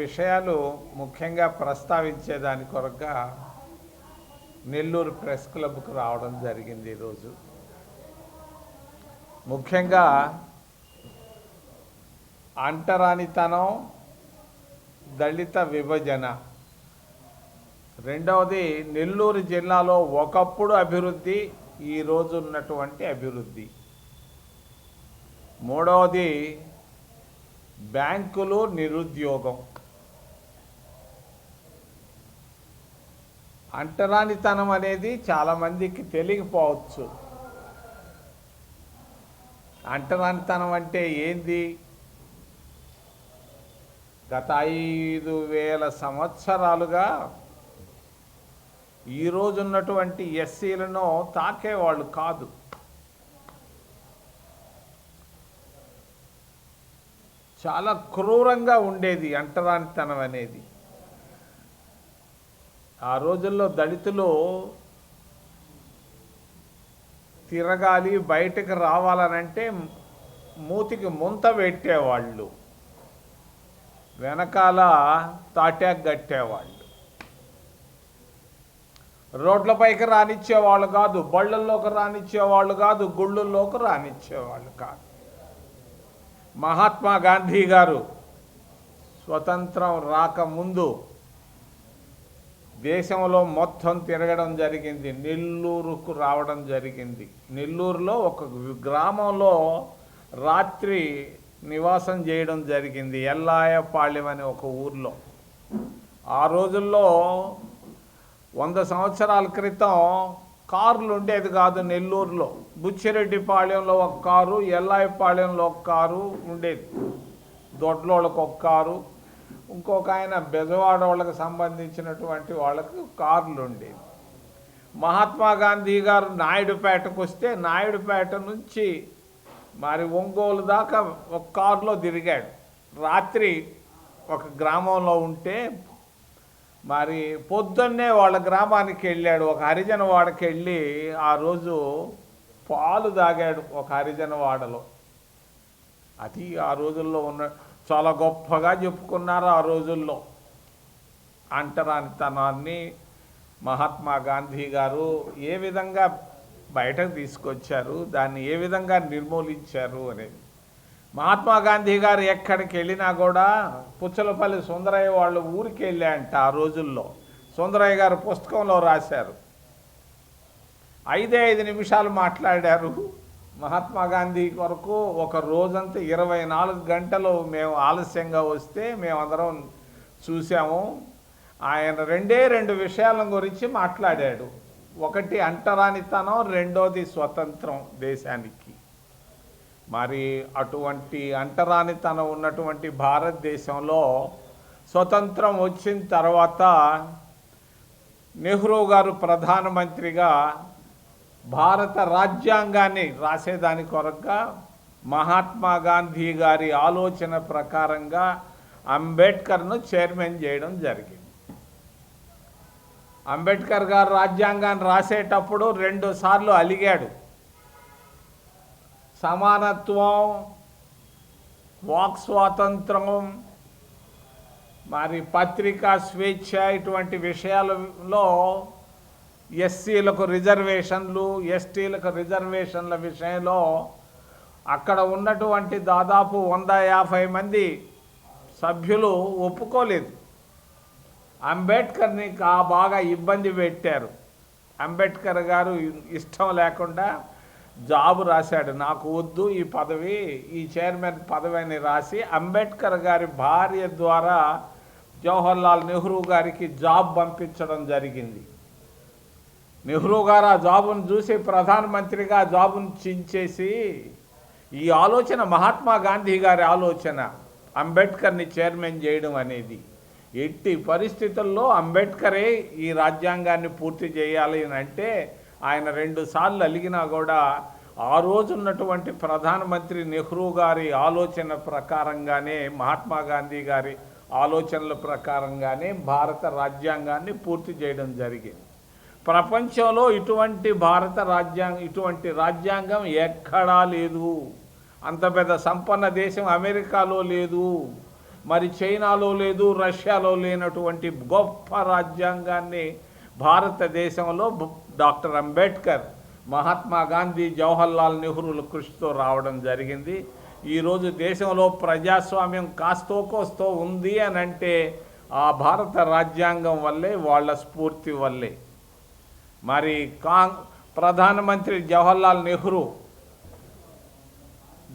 విషయాలు ముఖ్యంగా ప్రస్తావించేదాని కొరగా నెల్లూరు ప్రెస్ క్లబ్కు రావడం జరిగింది ఈరోజు. ముఖ్యంగా అంటరానితనం, దళిత విభజన, రెండవది నెల్లూరు జిల్లాలో ఒకప్పుడు అభివృద్ధి, ఈరోజు ఉన్నటువంటి అభివృద్ధి, మూడవది బ్యాంకులు, నిరుద్యోగం. అంటరానితనం అనేది చాలామందికి తెలియకపోవచ్చు. అంటరానితనం అంటే ఏంది? గత 5,000 సంవత్సరాలుగా ఈరోజు ఉన్నటువంటి ఎస్సీలను తాకేవాళ్ళు కాదు. చాలా క్రూరంగా ఉండేది అంటరానితనం అనేది. ఆ రోజుల్లో దళితులు తిరగాలి, బయటకు రావాలనంటే మూతికి ముంత పెట్టేవాళ్ళు, వెనకాల తాటాకు కట్టేవాళ్ళు. రోడ్లపైకి రానిచ్చేవాళ్ళు కాదు, బళ్ళల్లోకి రానిచ్చేవాళ్ళు కాదు, గుళ్ళల్లోకి రానిచ్చేవాళ్ళు కాదు. మహాత్మా గాంధీ గారు స్వతంత్రం రాకముందు దేశంలో మొత్తం తిరగడం జరిగింది. నెల్లూరుకు రావడం జరిగింది. నెల్లూరులో ఒక గ్రామంలో రాత్రి నివాసం చేయడం జరిగింది, ఎల్లాయపాళ్యం అనే ఒక ఊర్లో. ఆ రోజుల్లో 100 సంవత్సరాల క్రితం కార్లు ఉండేది కాదు నెల్లూరులో. బుచ్చిరెడ్డిపాళ్యంలో ఒక కారు, ఎల్లాయపాళ్యంలో ఒక కారు ఉండేది, దొడ్లోళ్ళకు ఒక కారు, ఇంకొక ఆయన బెజవాడ వాళ్ళకి సంబంధించినటువంటి వాళ్ళకి కార్లు ఉండేవి. మహాత్మా గాంధీ గారు నాయుడుపేటకు వస్తే నాయుడుపేట నుంచి మరి ఒంగోలు దాకా ఒక కారులో తిరిగాడు. రాత్రి ఒక గ్రామంలో ఉంటే మరి పొద్దున్నే వాళ్ళ గ్రామానికి వెళ్ళాడు. ఒక హరిజన వాడకి వెళ్ళి ఆ రోజు పాలు తాగాడు ఒక హరిజన వాడలో. అది ఆ రోజుల్లో ఉన్న చాలా గొప్పగా చెప్పుకున్నారు. ఆ రోజుల్లో అంటరానితనాన్ని మహాత్మా గాంధీ గారు ఏ విధంగా బయటకు తీసుకొచ్చారు, దాన్ని ఏ విధంగా నిర్మూలించారు అనేది. మహాత్మా గాంధీ గారు ఎక్కడికి వెళ్ళినా కూడా పుచ్చలపల్లి సుందరయ్య వాళ్ళు ఊరికి వెళ్ళాయంట. ఆ రోజుల్లో సుందరయ్య గారు పుస్తకంలో రాశారు. 5 నిమిషాలు మాట్లాడారు మహాత్మా గాంధీ కొరకు. ఒక రోజంతా 24 గంటలు మేము ఆలస్యంగా వస్తే మేమందరం చూసాము. ఆయన 2 విషయాల గురించి మాట్లాడాడు. ఒకటి అంటరానితనం, రెండోది స్వతంత్రం దేశానికి. మరి అటువంటి అంటరానితనం ఉన్నటువంటి భారతదేశంలో స్వతంత్రం వచ్చిన తర్వాత నెహ్రూ గారు ప్రధానమంత్రిగా భారత రాజ్యాంగాన్ని రాసేదాని కొరగా మహాత్మా గాంధీ గారి ఆలోచన ప్రకారంగా అంబేద్కర్ను చైర్మన్ చేయడం జరిగింది. అంబేద్కర్ గారు రాజ్యాంగాన్ని రాసేటప్పుడు 2 సార్లు అలిగాడు. సమానత్వం, వాక్ స్వాతంత్రం, మరి పత్రికా స్వేచ్ఛ, ఇటువంటి విషయాలలో ఎస్సీలకు రిజర్వేషన్లు, ఎస్టీలకు రిజర్వేషన్ల విషయంలో అక్కడ ఉన్నటువంటి దాదాపు 150 మంది సభ్యులు ఒప్పుకోలేదు. అంబేద్కర్ని బాగా ఇబ్బంది పెట్టారు. అంబేద్కర్ గారు ఇష్టం లేకుండా జాబు రాశాడు. నాకు వద్దు ఈ పదవి, ఈ చైర్మన్ పదవి అని రాసి అంబేద్కర్ గారి భార్య ద్వారా జవహర్లాల్ నెహ్రూ గారికి జాబ్ పంపించడం జరిగింది. నెహ్రూ గారు ఆ జాబును చూసి ప్రధానమంత్రిగా జాబును చించేసి, ఈ ఆలోచన మహాత్మా గాంధీ గారి ఆలోచన అంబేద్కర్ని చైర్మన్ చేయడం అనేది. ఎట్టి పరిస్థితుల్లో అంబేద్కరే ఈ రాజ్యాంగాన్ని పూర్తి చేయాలి అని అంటే ఆయన 2 సార్లు అలిగినా కూడా ఆ రోజు ఉన్నటువంటి ప్రధానమంత్రి నెహ్రూ గారి ఆలోచన ప్రకారంగానే, మహాత్మా గాంధీ గారి ఆలోచనల ప్రకారంగానే భారత రాజ్యాంగాన్ని పూర్తి చేయడం జరిగింది. ప్రపంచంలో ఇటువంటి రాజ్యాంగం ఎక్కడా లేదు. అంత పెద్ద సంపన్న దేశం అమెరికాలో లేదు. మరి చైనాలో లేదు, రష్యాలో లేనటువంటి గొప్ప రాజ్యాంగాన్ని భారతదేశంలో డాక్టర్ అంబేద్కర్, మహాత్మా గాంధీ, జవహర్లాల్ నెహ్రూల కృషితో రావడం జరిగింది. ఈరోజు దేశంలో ప్రజాస్వామ్యం కాస్తో కోస్తో ఉంది అని అంటే ఆ భారత రాజ్యాంగం వల్లే, వాళ్ళ స్ఫూర్తి వల్లే. మరి ప్రధానమంత్రి జవహర్లాల్ నెహ్రూ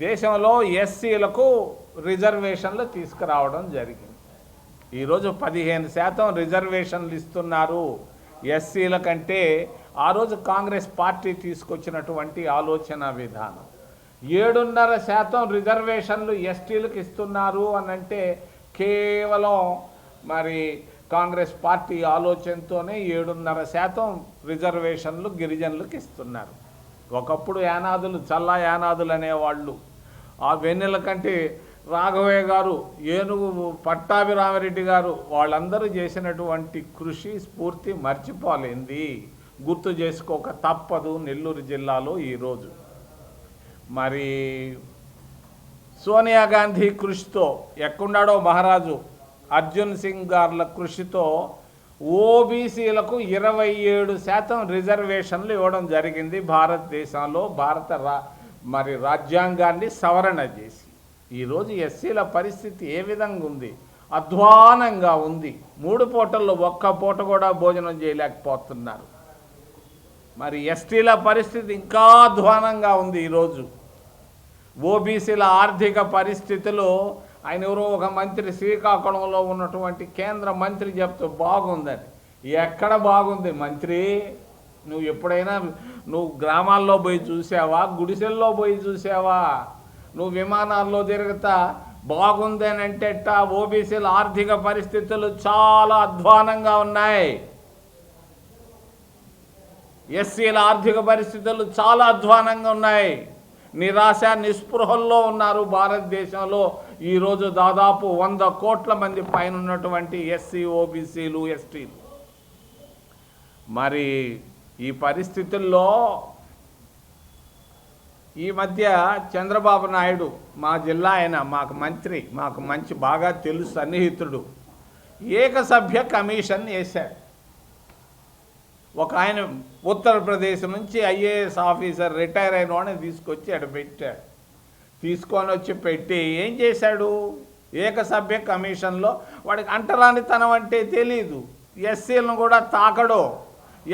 దేశంలో ఎస్సీలకు రిజర్వేషన్లు తీసుకురావడం జరిగింది. ఈరోజు 15% రిజర్వేషన్లు ఇస్తున్నారు ఎస్సీల కంటే. ఆ రోజు కాంగ్రెస్ పార్టీ తీసుకొచ్చినటువంటి ఆలోచన విధానం 7.5% రిజర్వేషన్లు ఎస్టీలకు ఇస్తున్నారు అనంటే కేవలం మరి కాంగ్రెస్ పార్టీ ఆలోచనతోనే 7.5% రిజర్వేషన్లు గిరిజనులకు ఇస్తున్నారు. ఒకప్పుడు యానాదులు, చల్లా యానాదులు అనేవాళ్ళు. ఆ వెన్నెల కంటే రాఘవయ్య గారు, ఏనుగు పట్టాభిరామరెడ్డి గారు, వాళ్ళందరూ చేసినటువంటి కృషి, స్ఫూర్తి మర్చిపోలేంది, గుర్తు చేసుకోక తప్పదు. నెల్లూరు జిల్లాలో ఈరోజు మరి సోనియా గాంధీ కృషితో, ఎక్కడున్నాడో మహారాజు అర్జున్ సింగ్ గార్ల కృషితో ఓబీసీలకు 27% రిజర్వేషన్లు ఇవ్వడం జరిగింది భారతదేశంలో. మరి రాజ్యాంగాన్ని సవరణ చేసి ఈరోజు ఎస్సీల పరిస్థితి ఏ విధంగా ఉంది? అధ్వానంగా ఉంది. 3 పూటల్లో ఒక్క పూట కూడా భోజనం చేయలేకపోతున్నారు. మరి ఎస్టీల పరిస్థితి ఇంకా అధ్వానంగా ఉంది. ఈరోజు ఓబీసీల ఆర్థిక పరిస్థితులు, ఆయన ఎవరో ఒక మంత్రి శ్రీకాకుళంలో ఉన్నటువంటి కేంద్ర మంత్రి చెప్తూ బాగుందని. ఎక్కడ బాగుంది మంత్రి? నువ్వు ఎప్పుడైనా నువ్వు గ్రామాల్లో పోయి చూసావా? గుడిసెల్లో పోయి చూసావా? నువ్వు విమానాల్లో తిరుగుతా బాగుంది అని అంటే ఓబీసీల ఆర్థిక పరిస్థితులు చాలా అధ్వానంగా ఉన్నాయి. ఎస్సీల ఆర్థిక పరిస్థితులు చాలా అధ్వానంగా ఉన్నాయి. నిరాశ నిస్పృహల్లో ఉన్నారు భారతదేశంలో. ఈరోజు దాదాపు 100 కోట్ల మంది పైన ఉన్నటువంటి ఎస్సీ, ఓబీసీలు, ఎస్టీలు. మరి ఈ పరిస్థితుల్లో ఈ మధ్య చంద్రబాబు నాయుడు, మా జిల్లా ఆయన, మాకు మంత్రి, మాకు మంచి బాగా తెలుసు సన్నిహితుడు, ఏకసభ్య కమిషన్ వేశాడు. ఒక ఆయన ఉత్తరప్రదేశ్ నుంచి ఐఏఎస్ ఆఫీసర్ రిటైర్ అయిన వాడిని తీసుకొచ్చి అక్కడ పెట్టాడు. తీసుకొని వచ్చి పెట్టి ఏం చేశాడు? ఏకసభ్య కమిషన్లో వాడికి అంటరానితనం అంటే తెలీదు. ఎస్సీలను కూడా తాకడు,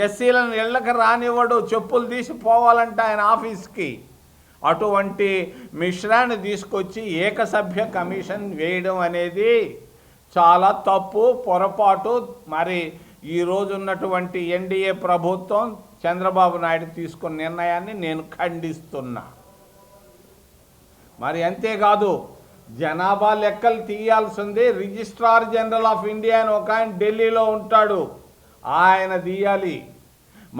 ఎస్సీలను ఇళ్ళకి రానివ్వడు, చెప్పులు తీసి పోవాలంటే ఆయన ఆఫీస్కి. అటువంటి మిశ్రాన్ని తీసుకొచ్చి ఏకసభ్య కమిషన్ వేయడం అనేది చాలా తప్పు, పొరపాటు. మరి ఈరోజు ఉన్నటువంటి ఎన్డీఏ ప్రభుత్వం, చంద్రబాబు నాయుడు తీసుకున్న నిర్ణయాన్ని నేను ఖండిస్తున్నా. మరి అంతేకాదు, జనాభా లెక్కలు తీయాల్సింది రిజిస్ట్రార్ జనరల్ ఆఫ్ ఇండియా అని ఒక ఆయన ఢిల్లీలో ఉంటాడు, ఆయన తీయాలి.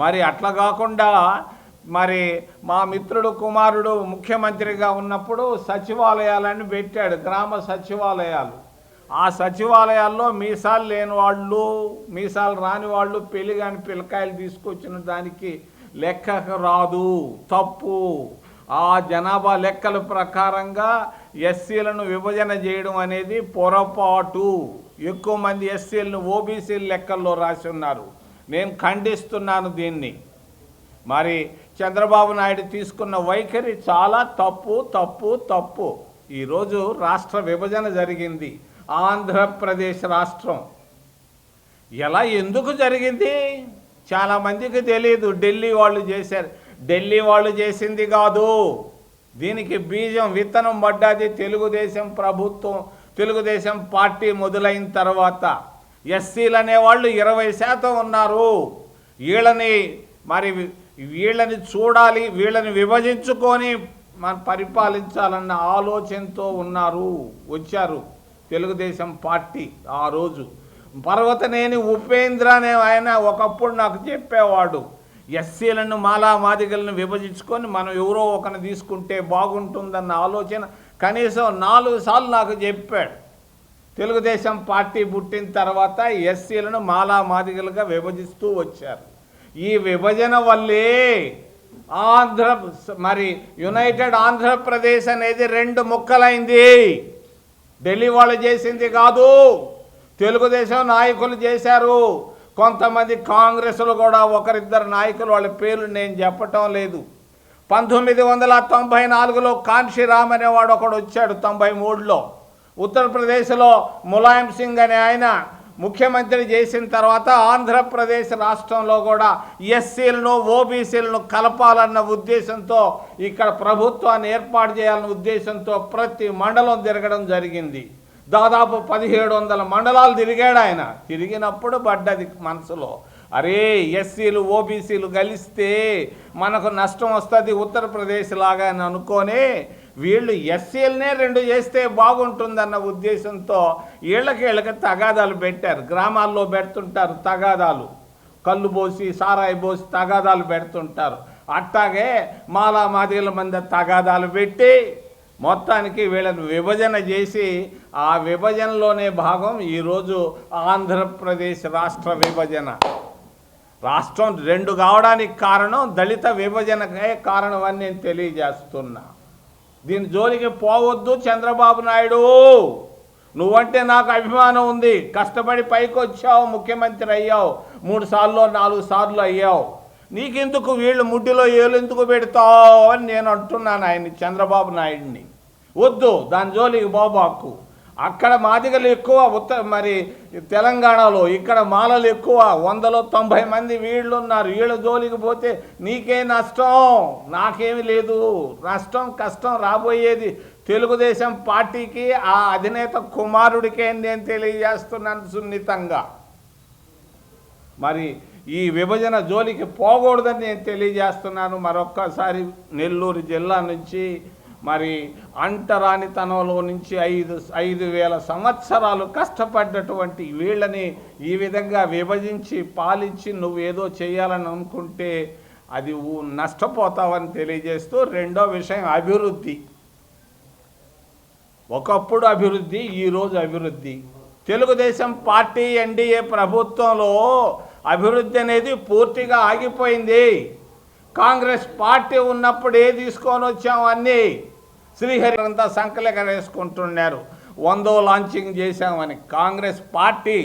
మరి అట్లా కాకుండా మరి మా మిత్రుడు కుమారుడు ముఖ్యమంత్రిగా ఉన్నప్పుడు సచివాలయాలను పెట్టాడు, గ్రామ సచివాలయాలు. ఆ సచివాలయాల్లో మీసాలు లేని వాళ్ళు, మీసాలు రాని వాళ్ళు, పెళ్లి కాని పిల్లకాయలు తీసుకొచ్చిన దానికి లెక్కకు రాదు, తప్పు. ఆ జనాభా లెక్కల ప్రకారంగా ఎస్సీలను విభజన చేయడం అనేది పొరపాటు. ఎక్కువ మంది ఎస్సీలను ఓబీసీల లెక్కల్లో రాసి ఉన్నారు. నేను ఖండిస్తున్నాను దీన్ని. మరి చంద్రబాబు నాయుడు తీసుకున్న వైఖరి చాలా తప్పు, తప్పు, తప్పు. ఈరోజు రాష్ట్ర విభజన జరిగింది. ఆంధ్రప్రదేశ్ రాష్ట్రం ఎలా, ఎందుకు జరిగింది చాలామందికి తెలియదు. ఢిల్లీ వాళ్ళు చేశారు. ఢిల్లీ వాళ్ళు చేసింది కాదు. దీనికి బీజం, విత్తనం పడ్డది తెలుగుదేశం ప్రభుత్వం, తెలుగుదేశం పార్టీ మొదలైన తర్వాత. ఎస్సీలు అనేవాళ్ళు 20% ఉన్నారు. వీళ్ళని చూడాలి, వీళ్ళని విభజించుకొని పరిపాలించాలన్న ఆలోచనతో వచ్చారు తెలుగుదేశం పార్టీ. ఆ రోజు పర్వతనేని ఉపేంద్ర అనే ఆయన ఒకప్పుడు నాకు చెప్పేవాడు, ఎస్సీలను మాలా మాదిగలను విభజించుకొని మనం ఎవరో ఒకరిని తీసుకుంటే బాగుంటుందన్న ఆలోచన కనీసం 4 సార్లు నాకు చెప్పాడు. తెలుగుదేశం పార్టీ పుట్టిన తర్వాత ఎస్సీలను మాలా మాదిగలుగా విభజిస్తూ వచ్చారు. ఈ విభజన వల్లే యునైటెడ్ ఆంధ్రప్రదేశ్ అనేది 2 ముక్కలైంది. ఢిల్లీ వాళ్ళు చేసింది కాదు, తెలుగుదేశం నాయకులు చేశారు. కొంతమంది కాంగ్రెస్లు కూడా ఒకరిద్దరు నాయకులు, వాళ్ళ పేర్లు నేను చెప్పటం లేదు. 1994లో కాన్షీరామ్ అనేవాడు ఒకడు వచ్చాడు. 93లో ఉత్తరప్రదేశ్లో ములాయం సింగ్ అనే ఆయన ముఖ్యమంత్రి చేసిన తర్వాత ఆంధ్రప్రదేశ్ రాష్ట్రంలో కూడా ఎస్సీలను ఓబీసీలను కలపాలన్న ఉద్దేశంతో, ఇక్కడ ప్రభుత్వాన్ని ఏర్పాటు చేయాలన్న ఉద్దేశంతో ప్రతి మండలం తిరగడం జరిగింది. దాదాపు 1700 మండలాలు తిరిగాడు ఆయన. తిరిగినప్పుడు పడ్డది మనసులో, అరే ఎస్సీలు ఓబీసీలు కలిస్తే మనకు నష్టం వస్తుంది ఉత్తరప్రదేశ్ లాగా అని అనుకొని వీళ్ళు ఎస్సీలనే 2 చేస్తే బాగుంటుందన్న ఉద్దేశంతో వీళ్ళకి తగాదాలు పెట్టారు. గ్రామాల్లో పెడుతుంటారు తగాదాలు, కళ్ళు పోసి సారాయి పోసి తగాదాలు పెడుతుంటారు. అట్టాగే మాలా మాదిగల మంది తగాదాలు పెట్టి మొత్తానికి వీళ్ళని విభజన చేసి, ఆ విభజనలోనే భాగం ఈరోజు ఆంధ్రప్రదేశ్ రాష్ట్ర విభజన. రాష్ట్రం 2 కావడానికి కారణం దళిత విభజనకే కారణం అని నేను తెలియజేస్తున్నా. దీని జోలికి పోవద్దు చంద్రబాబు నాయుడు. నువ్వంటే నాకు అభిమానం ఉంది, కష్టపడి పైకి వచ్చావు, ముఖ్యమంత్రి అయ్యావు, 3 సార్లు 4 సార్లు అయ్యావు. నీకెందుకు వీళ్ళు ముడ్డిలో ఏలు ఎందుకు పెడతావు అని నేను అంటున్నాను ఆయన్ని, చంద్రబాబు నాయుడిని. వద్దు దాని జోలికి బాబాకు. అక్కడ మాదిగలు ఎక్కువ మరి తెలంగాణలో, ఇక్కడ మాలలు ఎక్కువ, 190 మంది వీళ్ళు ఉన్నారు. వీళ్ళ జోలికి పోతే నీకే నష్టం, నాకేమి లేదు. నష్టం కష్టం రాబోయేది తెలుగుదేశం పార్టీకి, ఆ అధినేత కుమారుడికే నేను తెలియజేస్తున్నాను సున్నితంగా. మరి ఈ విభజన జోలికి పోకూడదని నేను తెలియజేస్తున్నాను. మరొక్కసారి నెల్లూరు జిల్లా నుంచి మరి అంటరానితనంలో నుంచి 5,000 సంవత్సరాలు కష్టపడ్డటువంటి వీళ్ళని ఈ విధంగా విభజించి పాలించి నువ్వేదో చేయాలని అనుకుంటే అది నష్టపోతావని తెలియజేస్తూ, రెండో విషయం అభివృద్ధి. ఒకప్పుడు అభివృద్ధి, ఈరోజు అభివృద్ధి. తెలుగుదేశం పార్టీ ఎన్డీఏ ప్రభుత్వంలో అభివృద్ధి అనేది పూర్తిగా ఆగిపోయింది. కాంగ్రెస్ పార్టీ ఉన్నప్పుడు తీసుకొని వచ్చాం అన్నీ. శ్రీహరి అంతా సంకలెగరేసుకుంటున్నారు 100వ లాంచింగ్ చేశామని. కాంగ్రెస్ పార్టీ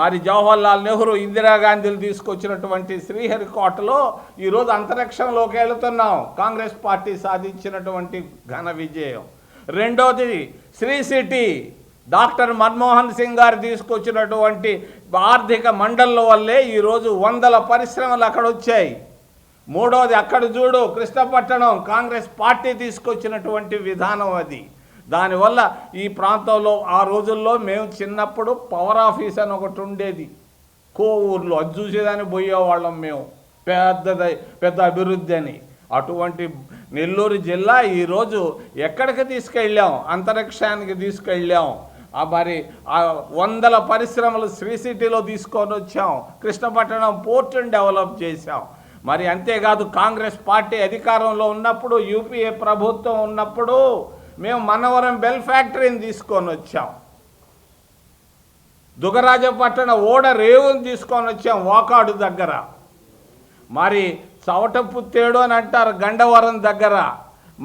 మరి జవహర్లాల్ నెహ్రూ ఇందిరాగాంధీలు తీసుకొచ్చినటువంటి శ్రీహరికోటలో ఈరోజు అంతరిక్షంలోకి వెళుతున్నాం. కాంగ్రెస్ పార్టీ సాధించినటువంటి ఘన విజయం. రెండోది శ్రీ సిటీ, డాక్టర్ మన్మోహన్ సింగ్ గారు తీసుకొచ్చినటువంటి ఆర్థిక మండళ్ళ వల్లే ఈరోజు 100 పరిశ్రమలు అక్కడ వచ్చాయి. మూడోది అక్కడ చూడు కృష్ణపట్టణం, కాంగ్రెస్ పార్టీ తీసుకొచ్చినటువంటి విధానం అది. దానివల్ల ఈ ప్రాంతంలో ఆ రోజుల్లో మేము చిన్నప్పుడు పవర్ ఆఫీస్ అని ఒకటి ఉండేది కోవూరులో, అది చూసేదాన్ని పోయేవాళ్ళం మేము. పెద్ద అభివృద్ధి అని. అటువంటి నెల్లూరు జిల్లా ఈరోజు ఎక్కడికి తీసుకెళ్ళాం? అంతరిక్షానికి తీసుకెళ్ళాం. మరి 100 పరిశ్రమలు శ్రీ సిటీలో తీసుకొని వచ్చాం. కృష్ణపట్టణం పోర్టును డెవలప్ చేశాం. మరి అంతేకాదు కాంగ్రెస్ పార్టీ అధికారంలో ఉన్నప్పుడు, యూపీఏ ప్రభుత్వం ఉన్నప్పుడు మేము మనవరం బెల్ ఫ్యాక్టరీని తీసుకొని వచ్చాం. దుగరాజపట్టణ ఓడ రేవుని తీసుకొని వచ్చాం వాకాడు దగ్గర. మరి చవటపుత్తేడు అని అంటారు గండవరం దగ్గర.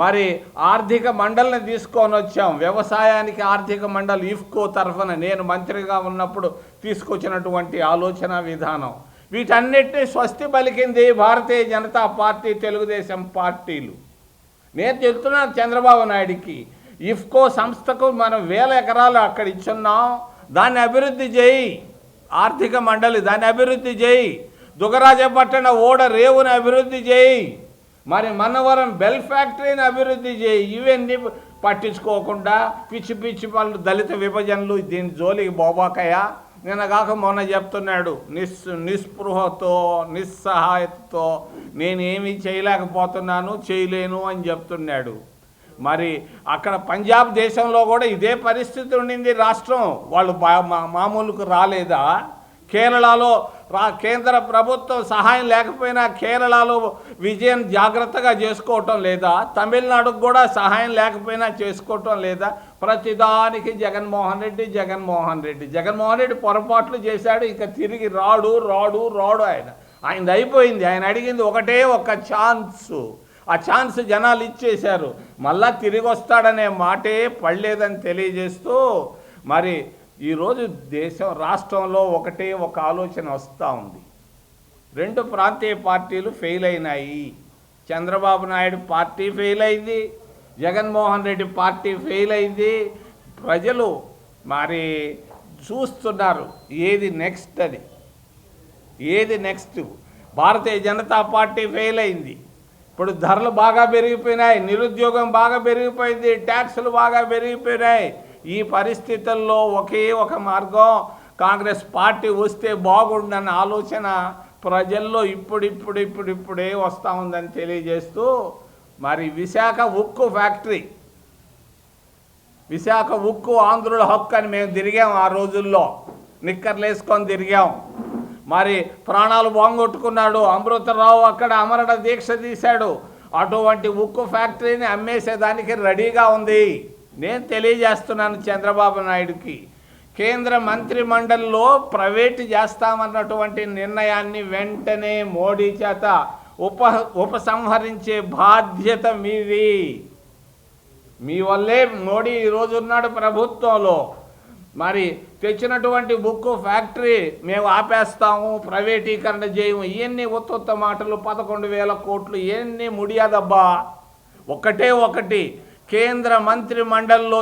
మరి ఆర్థిక మండలిని తీసుకొని వచ్చాం. వ్యవసాయానికి ఆర్థిక మండలి ఇఫ్కో తరఫున నేను మంత్రిగా ఉన్నప్పుడు తీసుకొచ్చినటువంటి ఆలోచన విధానం. వీటన్నిటినీ స్వస్తి పలికింది భారతీయ జనతా పార్టీ, తెలుగుదేశం పార్టీలు. నేను చెప్తున్నాను చంద్రబాబు నాయుడికి, ఇఫ్కో సంస్థకు మనం 1000 ఎకరాలు అక్కడ ఇచ్చున్నాం, దాన్ని అభివృద్ధి చేయి. ఆర్థిక మండలి దాన్ని అభివృద్ధి చేయి. దుగరాజపట్టణ ఓడ రేవుని అభివృద్ధి చేయి. మరి మనవరం బెల్ ఫ్యాక్టరీని అభివృద్ధి చేయి. ఇవన్నీ పట్టించుకోకుండా పిచ్చి పిచ్చి వాళ్ళు దళిత విభజనలు, దీని జోలికి బోబాకయ్య. నిన్న కాక మొన్న చెప్తున్నాడు నిస్పృహతో నిస్సహాయతతో నేనేమీ చేయలేకపోతున్నాను, చేయలేను అని చెప్తున్నాడు. మరి అక్కడ పంజాబ్ దేశంలో కూడా ఇదే పరిస్థితి ఉండింది. రాష్ట్రం వాళ్ళు మామూలుకు రాలేదా? కేరళలో కేంద్ర ప్రభుత్వం సహాయం లేకపోయినా కేరళలో విజయం జాగ్రత్తగా చేసుకోవటం లేదా? తమిళనాడుకు కూడా సహాయం లేకపోయినా చేసుకోవటం లేదా? ప్రతిదానికి జగన్మోహన్ రెడ్డి పొరపాట్లు చేశాడు. ఇంకా తిరిగి రాడు. ఆయనది అయిపోయింది. ఆయన అడిగింది ఒక్క ఛాన్సు. ఆ ఛాన్స్ జనాలు ఇచ్చేశారు. మళ్ళా తిరిగి వస్తాడనే మాటే పడలేదని తెలియజేస్తూ మరి ఈరోజు రాష్ట్రంలో ఒకటే ఒక ఆలోచన వస్తూ ఉంది. 2 ప్రాంతీయ పార్టీలు ఫెయిల్ అయినాయి. చంద్రబాబు నాయుడు పార్టీ ఫెయిల్ అయింది, జగన్మోహన్ రెడ్డి పార్టీ ఫెయిల్ అయింది. ప్రజలు మరి చూస్తున్నారు ఏది నెక్స్ట్ అని. ఏది next? Bharatiya Janata party fail అయింది. ఇప్పుడు ధరలు బాగా పెరిగిపోయినాయి, నిరుద్యోగం బాగా పెరిగిపోయింది, ట్యాక్సులు బాగా పెరిగిపోయినాయి. ఈ పరిస్థితుల్లో ఒకే ఒక మార్గం, కాంగ్రెస్ పార్టీ వస్తే బాగుండన్న ఆలోచన ప్రజల్లో ఇప్పుడిప్పుడే వస్తూ ఉందని తెలియజేస్తూ మరి విశాఖ ఉక్కు ఫ్యాక్టరీ, విశాఖ ఉక్కు ఆంధ్రుల హక్కు అని మేము తిరిగాం. ఆ రోజుల్లో నిక్కర్లు వేసుకొని తిరిగాం. మరి ప్రాణాలు బాంగొట్టుకున్నాడు అమృతరావు, అక్కడ అమరణ దీక్ష తీశాడు. అటువంటి ఉక్కు ఫ్యాక్టరీని అమ్మేసేదానికి రెడీగా ఉంది. నేను తెలియజేస్తున్నాను చంద్రబాబు నాయుడుకి, కేంద్ర మంత్రి మండలిలో ప్రైవేటు చేస్తామన్నటువంటి నిర్ణయాన్ని వెంటనే మోడీ చేత ఉపసంహరించే బాధ్యత మీది. మీ వల్లే మోడీ ఈరోజు ఉన్నాడు ప్రభుత్వంలో. మరి తెచ్చినటువంటి ఉక్కు ఫ్యాక్టరీ మేము ఆపేస్తాము, ప్రైవేటీకరణ చేయము, ఇవన్నీ ఉత్త మాటలు. 11,000 కోట్లు ఇవన్నీ ముడియాదబ్బా. ఒకటి కేంద్ర మంత్రి మండలిలో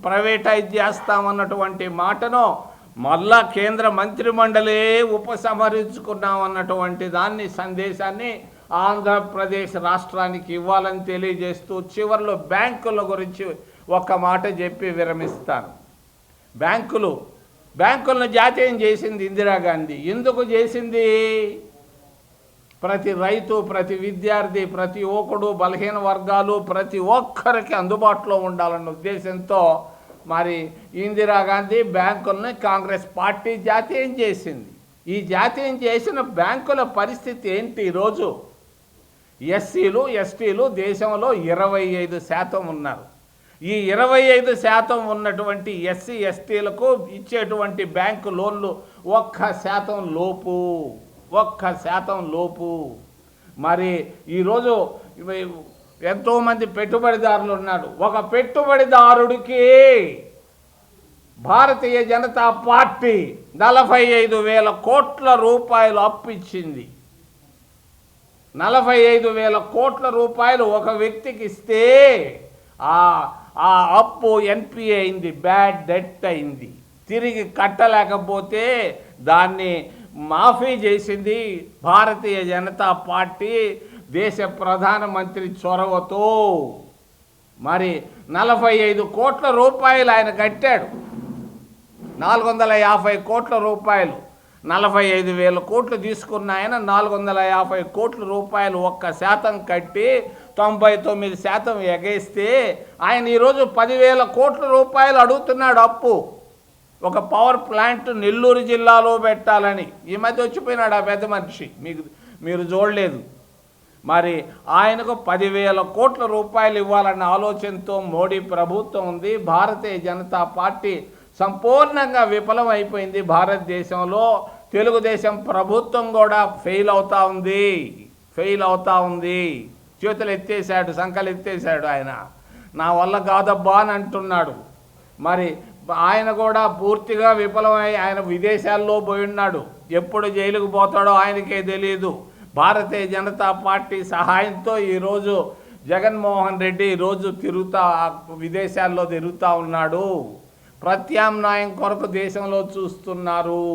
ప్రైవేటైజ్ చేస్తామన్నటువంటి మాటను మళ్ళా కేంద్ర మంత్రి మండలే ఉపసంహరించుకున్నామన్నటువంటి సందేశాన్ని ఆంధ్రప్రదేశ్ రాష్ట్రానికి ఇవ్వాలని తెలియజేస్తూ చివరిలో బ్యాంకుల గురించి ఒక మాట చెప్పి విరమిస్తాను. బ్యాంకులను జాతీయం చేసింది ఇందిరాగాంధీ. ఎందుకు చేసింది? ప్రతి రైతు, ప్రతి విద్యార్థి, ప్రతి యువకుడు, బలహీన వర్గాలు ప్రతి ఒక్కరికి అందుబాటులో ఉండాలన్న ఉద్దేశంతో మరి ఇందిరాగాంధీ బ్యాంకులను కాంగ్రెస్ పార్టీ జాతీయం చేసింది. ఈ జాతీయం చేసిన బ్యాంకుల పరిస్థితి ఏంటి? ఈరోజు ఎస్సీలు, ఎస్టీలు దేశంలో 25% ఉన్నారు. ఈ 25% ఉన్నటువంటి ఎస్సీ, ఎస్టీలకు ఇచ్చేటువంటి బ్యాంకు లోన్లు 1% లోపు. 1% లోపు. మరి ఈరోజు ఎంతోమంది పెట్టుబడిదారులు ఉన్నారు. ఒక పెట్టుబడిదారుడికి భారతీయ జనతా పార్టీ 45,000 కోట్ల రూపాయలు అప్పు ఇచ్చింది. 45,000 కోట్ల రూపాయలు ఒక వ్యక్తికి ఇస్తే ఆ అప్పు ఎన్పిఏ అయింది, బ్యాడ్ డెట్ అయింది. తిరిగి కట్టలేకపోతే దాన్ని మాఫీ చేసింది భారతీయ జనతా పార్టీ దేశ ప్రధానమంత్రి చొరవతో. మరి 45 కోట్ల రూపాయలు ఆయన కట్టాడు. 450 కోట్ల రూపాయలు, 45,000 కోట్లు తీసుకున్న ఆయన 450 కోట్ల రూపాయలు 1% కట్టి 99% ఎగేస్తే ఆయన ఈరోజు 10,000 కోట్ల రూపాయలు అడుగుతున్నాడు అప్పు. ఒక పవర్ ప్లాంట్ నెల్లూరు జిల్లాలో పెట్టాలని. ఈ మధ్య వచ్చిపోయినాడు ఆ పెద్ద మనిషి, మీరు చూడలేదు. మరి ఆయనకు 10,000 కోట్ల రూపాయలు ఇవ్వాలన్న ఆలోచనతో మోడీ ప్రభుత్వం ఉంది. భారతీయ జనతా పార్టీ సంపూర్ణంగా విఫలం అయిపోయింది భారతదేశంలో. తెలుగుదేశం ప్రభుత్వం కూడా ఫెయిల్ అవుతా ఉంది. చేతులు ఎత్తేసాడు, సంకలు ఎత్తేసాడు. ఆయన నా వల్ల కాదబ్బా అని అంటున్నాడు. మరి ఆయన కూడా పూర్తిగా విఫలమై ఆయన విదేశాల్లో పోయి ఉన్నాడు. ఎప్పుడు జైలుకు పోతాడో ఆయనకే తెలియదు. భారతీయ జనతా పార్టీ సహాయంతో ఈరోజు జగన్మోహన్ రెడ్డి ఈరోజు విదేశాల్లో తిరుగుతూ ఉన్నాడు. ప్రత్యామ్నాయం కొరకు దేశంలో చూస్తున్నారు.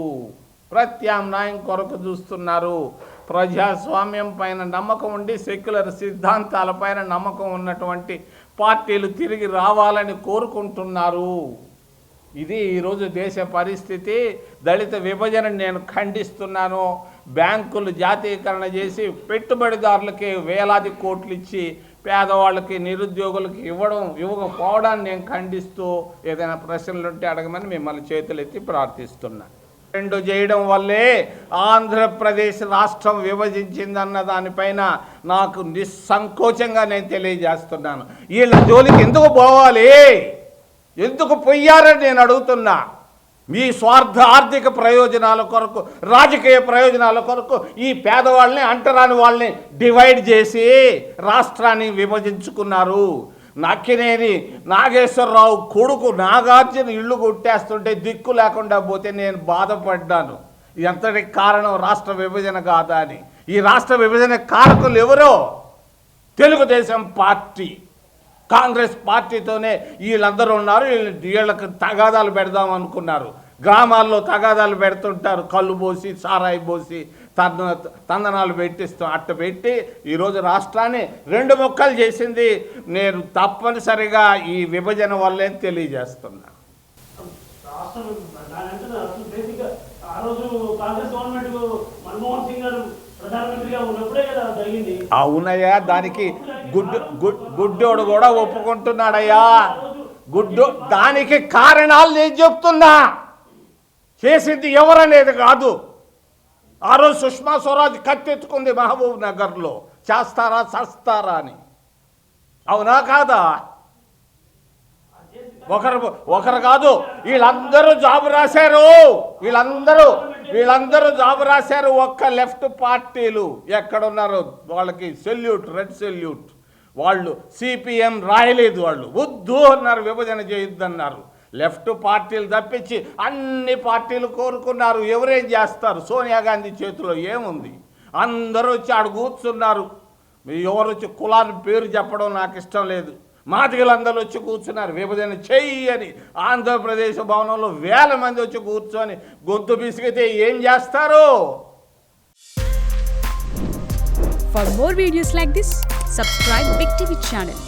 ప్రజాస్వామ్యం పైన నమ్మకం ఉండి సెక్యులర్ సిద్ధాంతాలపైన నమ్మకం ఉన్నటువంటి పార్టీలు తిరిగి రావాలని కోరుకుంటున్నారు. ఇది ఈరోజు దేశ పరిస్థితి. దళిత విభజన నేను ఖండిస్తున్నాను. బ్యాంకులు జాతీయకరణ చేసి పెట్టుబడిదారులకి వేలాది కోట్లు ఇచ్చి పేదవాళ్ళకి, నిరుద్యోగులకి ఇవ్వకపోవడాన్ని నేను ఖండిస్తూ ఏదైనా ప్రశ్నలు ఉంటే అడగమని మిమ్మల్ని చేతులెత్తి ప్రార్థిస్తున్నాను. 2 చేయడం వల్లే ఆంధ్రప్రదేశ్ రాష్ట్రం విభజించిందన్న దానిపైన నాకు నిస్సంకోచంగా నేను తెలియజేస్తున్నాను. వీళ్ళ జోలికి ఎందుకు పోవాలి, ఎందుకు పోయారని నేను అడుగుతున్నా. మీ స్వార్థ ఆర్థిక ప్రయోజనాల కొరకు, రాజకీయ ప్రయోజనాల కొరకు ఈ పేదవాళ్ళని, అంటరాని వాళ్ళని డివైడ్ చేసి రాష్ట్రాన్ని విభజించుకున్నారు. నక్కినేని నాగేశ్వరరావు కొడుకు నాగార్జున ఇల్లు కొట్టేస్తుంటే దిక్కు లేకుండా పోతే నేను బాధపడ్డాను. ఎంతటి కారణం రాష్ట్ర విభజన కాదా అని. ఈ రాష్ట్ర విభజన కారకులు ఎవరో? తెలుగుదేశం పార్టీ, కాంగ్రెస్ పార్టీతోనే వీళ్ళందరూ ఉన్నారు. వీళ్ళకి తగాదాలు పెడదాం అనుకున్నారు. గ్రామాల్లో తగాదాలు పెడుతుంటారు, కళ్ళు పోసి సారాయి పోసి తందనాలు పెట్టిస్తాం. అట్ట పెట్టి ఈరోజు రాష్ట్రాన్ని 2 ముక్కలు చేసింది. నేను తప్పనిసరిగా ఈ విభజన వల్లే తెలియజేస్తున్నా. అవునయ్యా, దానికి గుడ్డోడు కూడా ఒప్పుకుంటున్నాడయ్యా. దానికి కారణాలు నేను చెప్తున్నా, చేసింది ఎవరనేది కాదు. ఆ రోజు సుష్మా స్వరాజ్ కత్తెత్తుకుంది మహబూబ్ నగర్లో, చేస్తారా చస్తారా అని. అవునా కాదా? ఒకరు కాదు, వీళ్ళందరూ జాబు రాశారు. వీళ్ళందరూ జాబు రాశారు. ఒక్క లెఫ్ట్ పార్టీలు ఎక్కడున్నారు? వాళ్ళకి సెల్యూట్, రెడ్ సెల్యూట్. వాళ్ళు సిపిఎం రాయలేదు, వాళ్ళు వద్దు అన్నారు, విభజన చేయొద్దన్నారు. లెఫ్ట్ పార్టీలు తప్పించి అన్ని పార్టీలు కోరుకున్నారు. ఎవరేం చేస్తారు? సోనియా గాంధీ చేతిలో ఏముంది? అందరూ వచ్చి ఆడ కూర్చున్నారు. ఎవరు వచ్చి కులాన్ని పేరు చెప్పడం నాకు ఇష్టం లేదు. మాదిగలందరూ వచ్చి కూర్చున్నారు, విభజన చెయ్యి అని. ఆంధ్రప్రదేశ్ భవనంలో 1000 మంది వచ్చి కూర్చొని గొంతు బిసిగితే ఏం చేస్తారు? For more videos like this, subscribe Big TV channel.